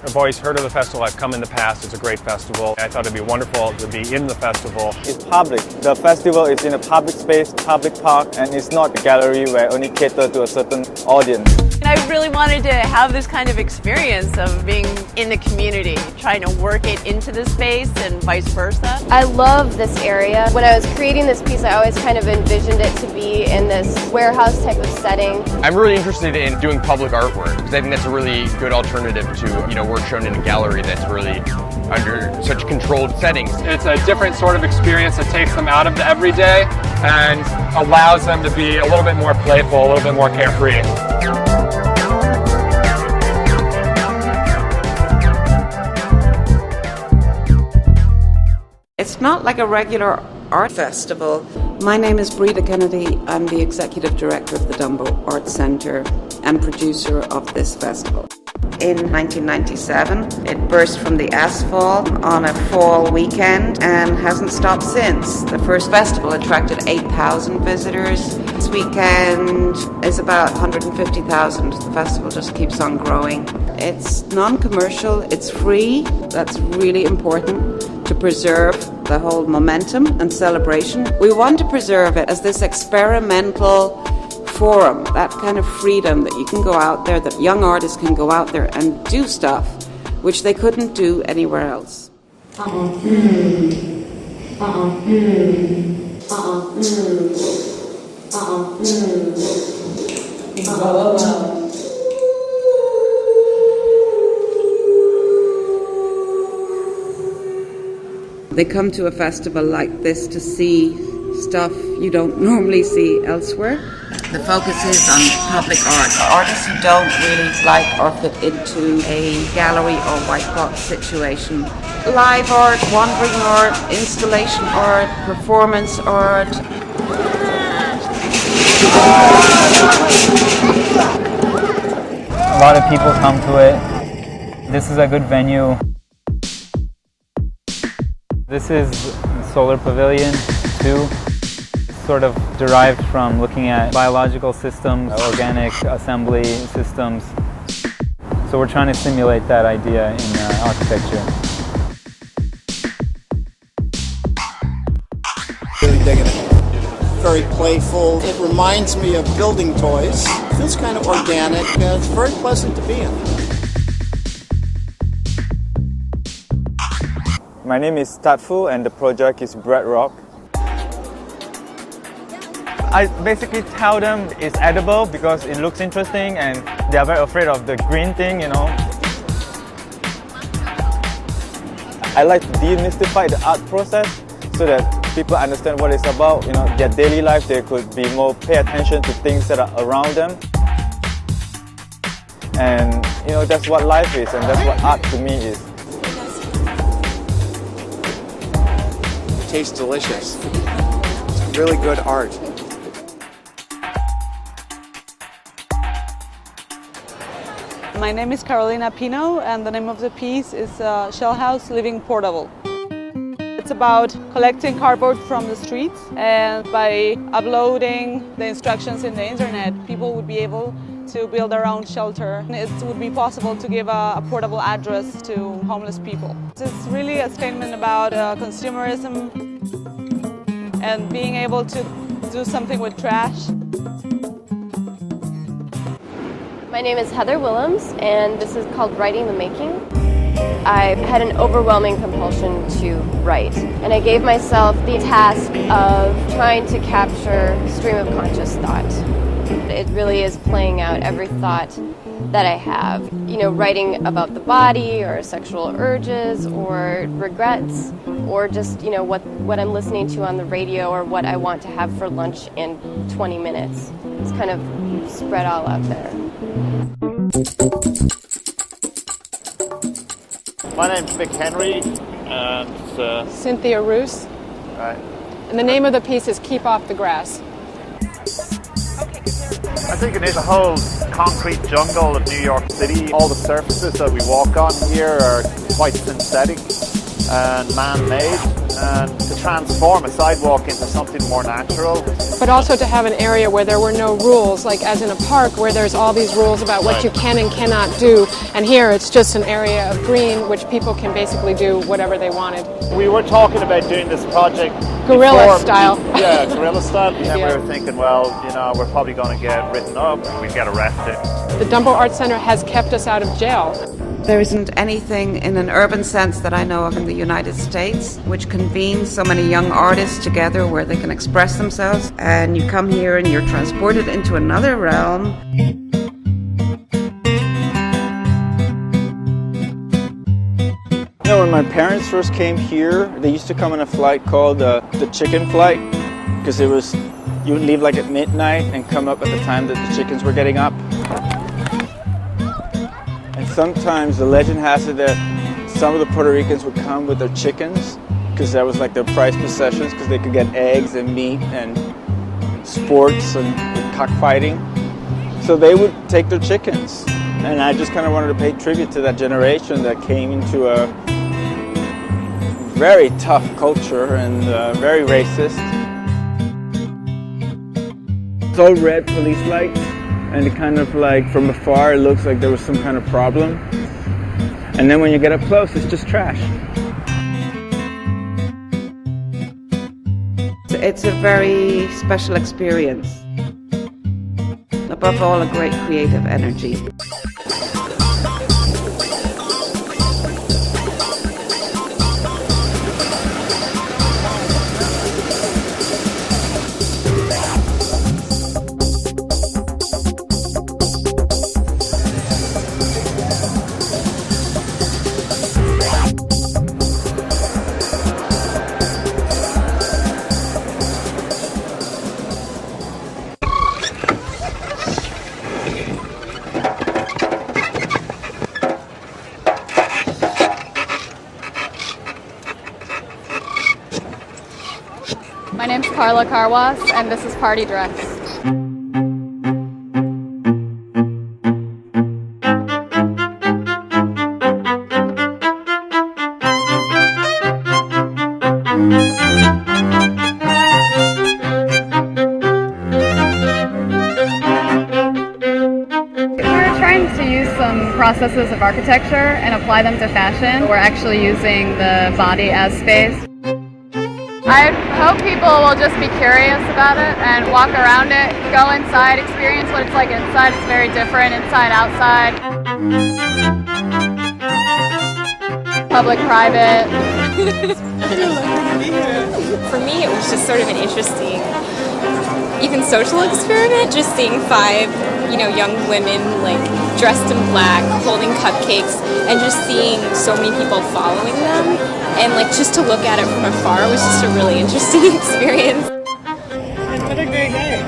I've always heard of the festival. I've come in the past. It's a great festival. I thought it'd be wonderful to be in the festival. It's public. The festival is in a public space, public park, and it's not a gallery where only cater to a certain audience. And I really wanted to have this kind of experience of being in the community, trying to work it into the space and vice versa. I love this area. When I was creating this piece, I always kind of envisioned it to be in this warehouse type of setting. I'm really interested in doing public artwork because I think that's a really good alternative to, work shown in a gallery that's really under such controlled settings. It's a different sort of experience that takes them out of the everyday and allows them to be a little bit more playful, a little bit more carefree. It's not like a regular art festival. My name is Breda Kennedy. I'm the Executive Director of the Dumbo Arts Centre and producer of this festival. In 1997, it burst from the asphalt on a fall weekend and hasn't stopped since. The first festival attracted 8,000 visitors. This weekend is about 150,000. The festival just keeps on growing. It's non-commercial, it's free. That's really important to preserve the whole momentum and celebration. We want to preserve it as this experimental forum, that kind of freedom that you can go out there, that young artists can go out there and do stuff which they couldn't do anywhere else. They come to a festival like this to see stuff you don't normally see elsewhere. The focus is on public art. Artists who don't really like or fit into a gallery or white box situation. Live art, wandering art, installation art, performance art. A lot of people come to it. This is a good venue. This is Solar Pavilion 2. Sort of derived from looking at biological systems, organic assembly systems. So we're trying to simulate that idea in architecture. Really digging it. Very playful. It reminds me of building toys. It feels kind of organic. It's very pleasant to be in. My name is Tatfu and the project is Bread Rock. I basically tell them it's edible because it looks interesting and they are very afraid of the green thing, I like to demystify the art process so that people understand what it's about, their daily life. They could be more pay attention to things that are around them. And that's what life is and that's what art to me is. It tastes delicious. It's really good art. My name is Carolina Pino and the name of the piece is Shell House Living Portable. It's about collecting cardboard from the streets, and by uploading the instructions in the internet, people would be able to build their own shelter. It would be possible to give a portable address to homeless people. It's really a statement about consumerism and being able to do something with trash. My name is Heather Willems, and this is called Writing the Making. I had an overwhelming compulsion to write, and I gave myself the task of trying to capture stream of conscious thought. It really is playing out every thought that I have. Writing about the body or sexual urges or regrets or just, what I'm listening to on the radio or what I want to have for lunch in 20 minutes. It's kind of spread all out there. My name's Vic Henry and Cynthia Roos. Right. And the name of the piece is Keep Off the Grass. I think it is a whole concrete jungle of New York City. All the surfaces that we walk on here are quite synthetic. and man-made, and to transform a sidewalk into something more natural. But also to have an area where there were no rules, like as in a park where there's all these rules about what you can and cannot do, and here it's just an area of green which people can basically do whatever they wanted. We were talking about doing this project Guerrilla style. Yeah, guerrilla style. And then we were thinking, well, you know, we're probably going to get written up, we'd get arrested. The Dumbo Art Center has kept us out of jail. There isn't anything in an urban sense that I know of in the United States which convenes so many young artists together where they can express themselves, and you come here and you're transported into another realm. You know, when my parents first came here, they used to come on a flight called the chicken flight, because it was, you would leave like at midnight and come up at the time that the chickens were getting up. And sometimes the legend has it that some of the Puerto Ricans would come with their chickens, because that was like their prized possessions, because they could get eggs and meat and sports and cockfighting. So they would take their chickens. And I just kind of wanted to pay tribute to that generation that came into a very tough culture and very racist. It's all red police lights, and it kind of like from afar it looks like there was some kind of problem. And then when you get up close, it's just trash. It's a very special experience. Above all, a great creative energy. My name's Carla Carwas, and this is Party Dress. We're trying to use some processes of architecture and apply them to fashion. We're actually using the body as space. I hope people will just be curious about it and walk around it, go inside, experience what it's like inside. It's very different inside, outside. Public, private. For me, it was just sort of an interesting, even social experiment, just seeing 5, young women like dressed in black, holding cupcakes, and just seeing so many people following them. And like just to look at it from afar was just a really interesting experience. What a great night.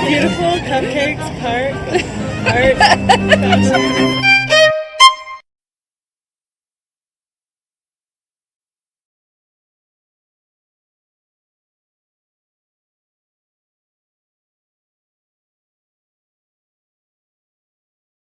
Beautiful cupcakes, art, fashion.